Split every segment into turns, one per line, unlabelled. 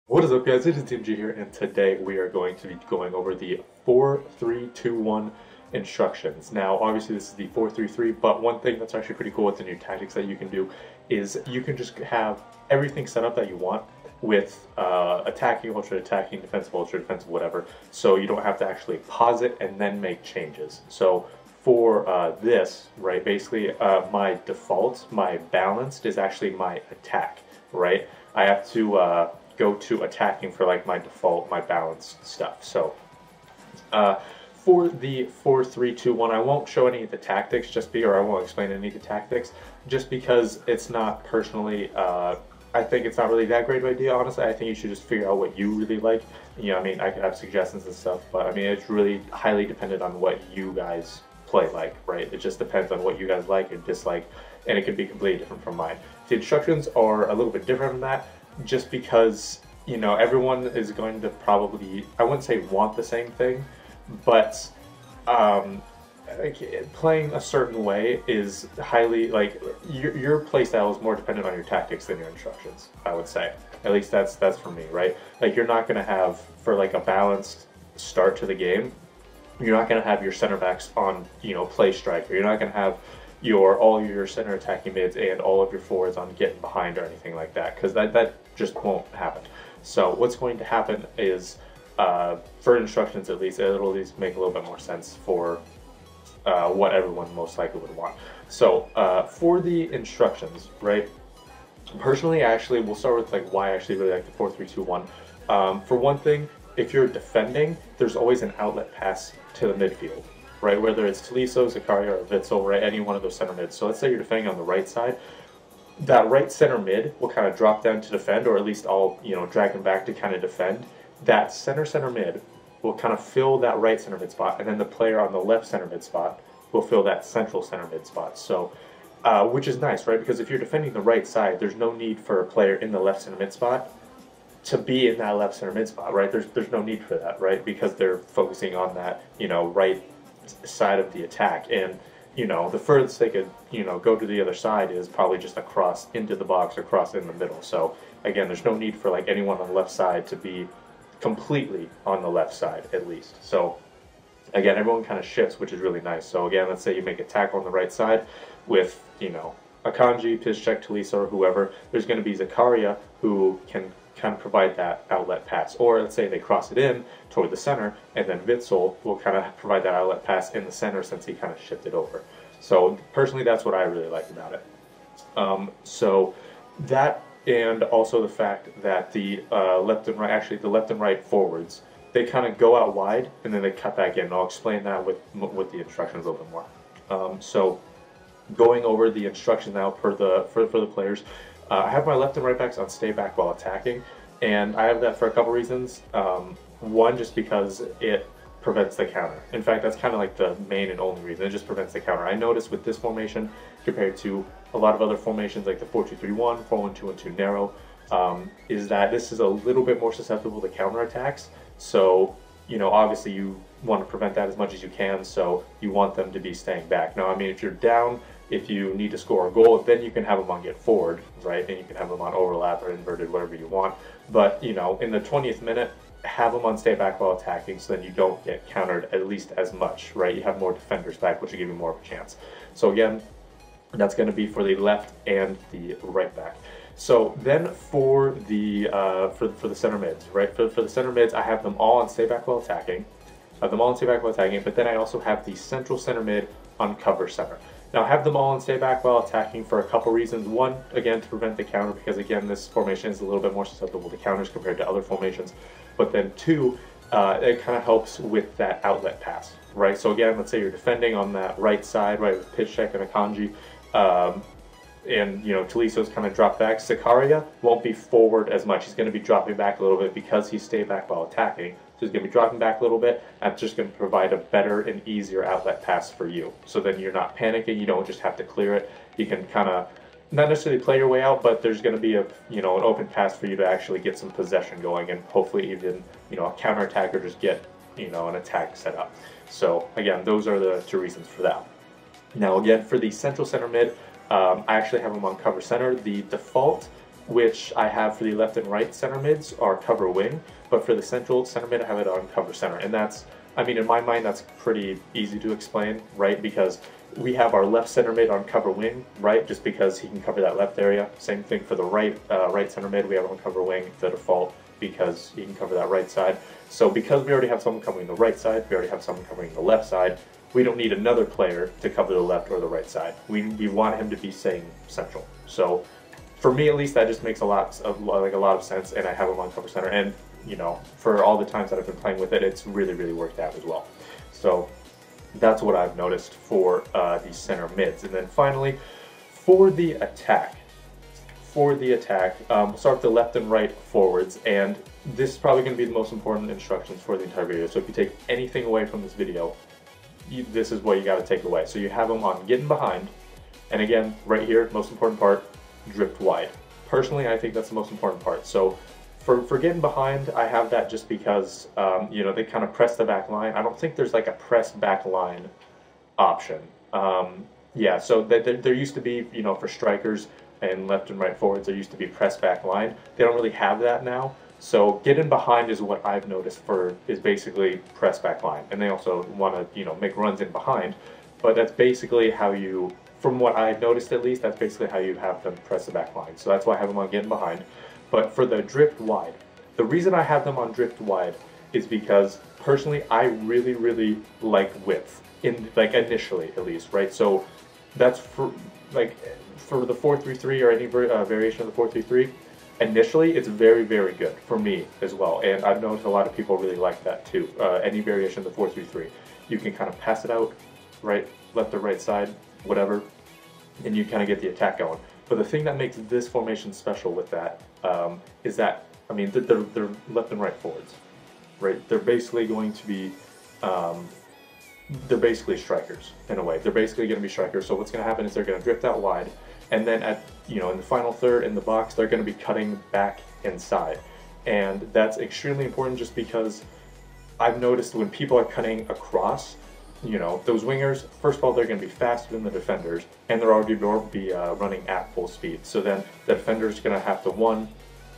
What is up, guys? It is Team G here, and today we are going to be going over the 4-3-2-1 instructions. Now, obviously, this is the 4-3-3, but one thing that's actually pretty cool with the new tactics that you can do is you can just have everything set up that you want with attacking, ultra-attacking, defensive, ultra-defensive, whatever, so you don't have to actually pause it and then make changes. So for this, right, basically my default, my balanced is actually my attack, right? I have to go to attacking for like my default, my balanced stuff. So for the 4-3-2-1, I won't show any of the tactics or I won't explain any of the tactics just because it's not personally, I think it's not really that great of an idea, honestly. I think you should just figure out what you really like. You know, I mean, I could have suggestions and stuff, but I mean, it's really highly dependent on what you guys play like, right? It just depends on what you guys like and dislike, and it can be completely different from mine. The instructions are a little bit different from that, just because, you know, everyone is going to probably, I wouldn't say want the same thing, but playing a certain way is highly, like, your play style is more dependent on your tactics than your instructions, I would say. At least that's for me, right? Like, you're not going to have, for like a balanced start to the game, you're not going to have your center backs on, you know, play striker. You're not going to have all your center attacking mids and all of your forwards on getting behind or anything like that, because that just won't happen. So what's going to happen is, for instructions at least, it'll at least make a little bit more sense for what everyone most likely would want. So for the instructions, right? Personally, actually, we'll start with like why I actually really like the 4-3-2-1. For one thing, if you're defending, there's always an outlet pass to the midfield, right? Whether it's Tolisso, Zakaria, or Witsel, right? Any one of those center mids. So let's say you're defending on the right side. That right center mid will kind of drop down to defend, or at least I'll, you know, drag him back to kind of defend. That center mid will kind of fill that right center mid spot, and then the player on the left center mid spot will fill that central center mid spot. So, which is nice, right? Because if you're defending the right side, there's no need for a player in the left center mid spot to be in that left center mid spot, right? There's no need for that, right? Because they're focusing on that, you know, right side of the attack, and you know, the furthest they could, you know, go to the other side is probably just a cross into the box or cross in the middle. So again, there's no need for like anyone on the left side to be completely on the left side, at least. So again, everyone kind of shifts, which is really nice. So again, let's say you make a tackle on the right side with, you know, Akanji, Piszczek, Tolisso, or whoever. There's going to be Zakaria, who can kind of provide that outlet pass. Or let's say they cross it in toward the center, and then Witsel will kind of provide that outlet pass in the center since he kind of shifted over. So personally, that's what I really like about it. So that, and also the fact that the left and right, actually the left and right forwards, they kind of go out wide and then they cut back in. And I'll explain that with the instructions a little bit more. So going over the instructions now for the players. I have my left and right backs on stay back while attacking, and I have that for a couple reasons. One, just because it prevents the counter. In fact, that's kind of like the main and only reason. It just prevents the counter. I noticed with this formation, compared to a lot of other formations like the 4-2-3-1, 4-1-2-1-2 narrow, is that this is a little bit more susceptible to counter attacks. So, you know, obviously you want to prevent that as much as you can, so you want them to be staying back. Now, I mean, if you're down, if you need to score a goal, then you can have them on get forward, right? And you can have them on overlap or inverted, whatever you want. But, you know, in the 20th minute, have them on stay back while attacking so then you don't get countered at least as much, right? You have more defenders back, which will give you more of a chance. So again, that's going to be for the left and the right back. So then for the center mids, right? For the center mids, I have them all on stay back while attacking. I have them all on stay back while attacking, but then I also have the central center mid on cover center. Now, I have them all and stay back while attacking for a couple reasons. One, again, to prevent the counter, because again, this formation is a little bit more susceptible to counters compared to other formations. But then two, it kind of helps with that outlet pass, right? So again, let's say you're defending on that right side, right, with Piszczek and Akanji, and you know, Tolisso's kind of drop back. Zakaria won't be forward as much. He's going to be dropping back a little bit because he stayed back while attacking. So he's going to be dropping back a little bit, and it's just going to provide a better and easier outlet pass for you. So then you're not panicking. You don't just have to clear it. You can kind of not necessarily play your way out, but there's going to be a, you know, an open pass for you to actually get some possession going, and hopefully even, you know, a counter attack or just get, you know, an attack set up. So again, those are the two reasons for that. Now again, for the central center mid, I actually have them on cover center. The default which I have for the left and right center mids are cover wing, but for the central center mid I have it on cover center. And that's, I mean, in my mind that's pretty easy to explain, right? Because we have our left center mid on cover wing, right? Just because he can cover that left area. Same thing for the right center mid, we have on cover wing, the default, because he can cover that right side. So because we already have someone covering the right side, we already have someone covering the left side, we don't need another player to cover the left or the right side. We want him to be staying central. So for me at least, that just makes a lot of sense, and I have him on cover center. And you know, for all the times that I've been playing with it, it's really worked out as well. So that's what I've noticed for the center mids. And then finally, for the attack. We'll start with the left and right forwards, and this is probably going to be the most important instructions for the entire video. So if you take anything away from this video, this is what you got to take away. So you have them on getting behind, and again, right here, most important part, drift wide. Personally, I think that's the most important part. So for getting behind, I have that just because, you know, they kind of press the back line. I don't think there's like a press back line option. Yeah, so there used to be, you know, for strikers and left and right forwards, there used to be press back line. They don't really have that now. So getting behind is what I've noticed is basically press back line. And they also want to, you know, make runs in behind. But that's basically how you, from what I've noticed at least, that's basically how you have them press the back line. So that's why I have them on getting behind. But for the drift wide, the reason I have them on drift wide is because personally I really like width, like initially at least, right? So that's for the 4-3-3 or any variation of the 4-3-3. Initially, it's very good for me as well, and I've noticed a lot of people really like that too. Any variation of the 4-3-3, you can kind of pass it out, right, left or right side, whatever, and you kind of get the attack going. But the thing that makes this formation special with that is that, I mean, they're left and right forwards, right? They're basically going to be, they're basically strikers in a way. They're basically going to be strikers. So what's going to happen is they're going to drift out wide, and then at, you know, in the final third in the box, they're going to be cutting back inside, and that's extremely important just because I've noticed when people are cutting across, you know, those wingers, first of all, they're going to be faster than the defenders, and they're already be running at full speed. So then the defender's going to have to, one,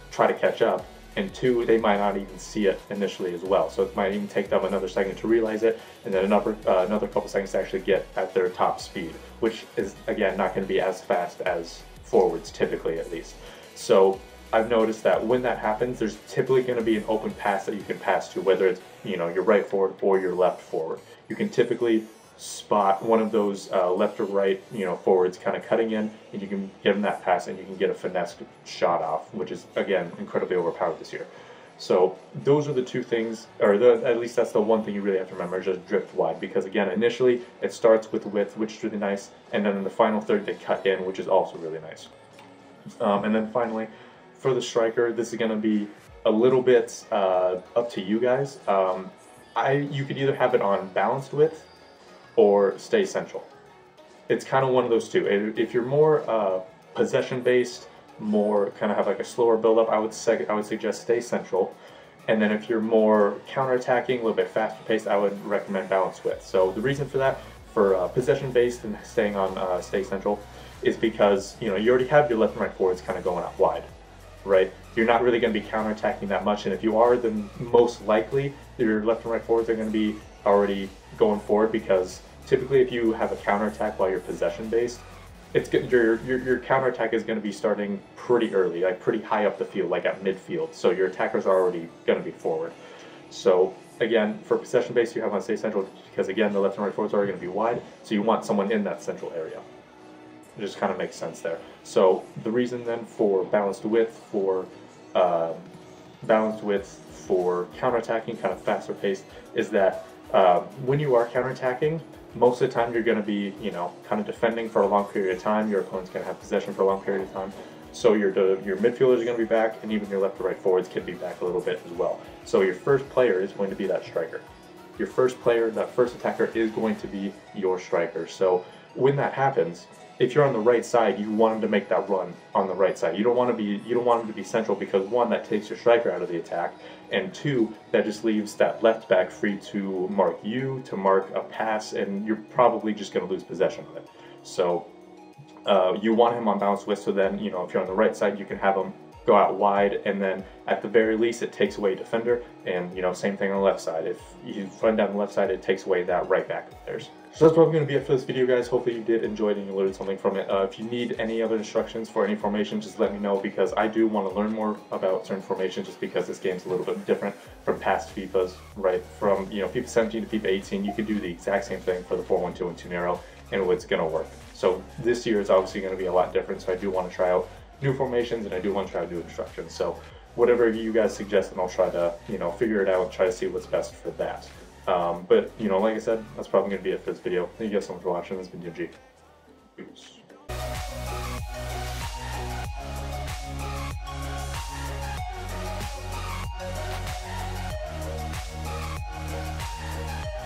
try to catch up, and two, they might not even see it initially as well. So it might even take them another second to realize it, and then another couple seconds to actually get at their top speed, which is, again, not going to be as fast as forwards, typically at least. So I've noticed that when that happens, there's typically going to be an open pass that you can pass to, whether it's, you know, your right forward or your left forward. You can typically spot one of those left or right, you know, forwards kind of cutting in, and you can give them that pass, and you can get a finesse shot off, which is, again, incredibly overpowered this year. So those are the two things, or at least that's the one thing you really have to remember, just drift wide, because again, initially it starts with width, which is really nice, and then in the final third they cut in, which is also really nice. And then finally, for the striker, this is going to be a little bit up to you guys. You could either have it on balanced width or stay central. It's kind of one of those two. If you're more possession based, more kind of have like a slower build up, I would suggest stay central. And then if you're more counter-attacking, a little bit faster paced, I would recommend balanced width. So the reason for that, for possession based and staying on stay central, is because, you know, you already have your left and right forwards kind of going out wide, right? You're not really going to be counter-attacking that much, and if you are, then most likely your left and right forwards are going to be already going forward, because typically if you have a counter-attack while you're possession-based, it's good, your counter-attack is going to be starting pretty early, like pretty high up the field, like at midfield, so your attackers are already going to be forward. So again, for possession-based, you have on stay central, because again, the left and right forwards are going to be wide, so you want someone in that central area. It just kind of makes sense there. So the reason then for balanced width for counterattacking, kind of faster paced, is that when you are counterattacking, most of the time you're going to be, you know, kind of defending for a long period of time. Your opponent's going to have possession for a long period of time. So your midfielders are going to be back, and even your left or right forwards can be back a little bit as well. So your first player is going to be that striker. Your first player, that first attacker, is going to be your striker. So when that happens, if you're on the right side, you want him to make that run on the right side. You don't want him to be central, because one, that takes your striker out of the attack, and two, that just leaves that left back free to mark you, to mark a pass, and you're probably just going to lose possession of it. So you want him on balanced width, so then, you know, if you're on the right side, you can have him go out wide, and then at the very least it takes away defender, and same thing on the left side. If you run down the left side, it takes away that right back of theirs. So that's probably going to be it for this video, guys. Hopefully you did enjoy it and you learned something from it. If you need any other instructions for any formation, just let me know, because I do want to learn more about certain formations, just because this game's a little bit different from past FIFAs, right? From FIFA 17 to FIFA 18, you can do the exact same thing for the 4-1-2 and 2-narrow, and it's going to work. So this year is obviously going to be a lot different, so I do want to try out new formations, and I do want to try new instructions. So whatever you guys suggest, and I'll try to figure it out and try to see what's best for that. But like I said, that's probably going to be it for this video. Thank you guys so much for watching. This has been DMG. Peace.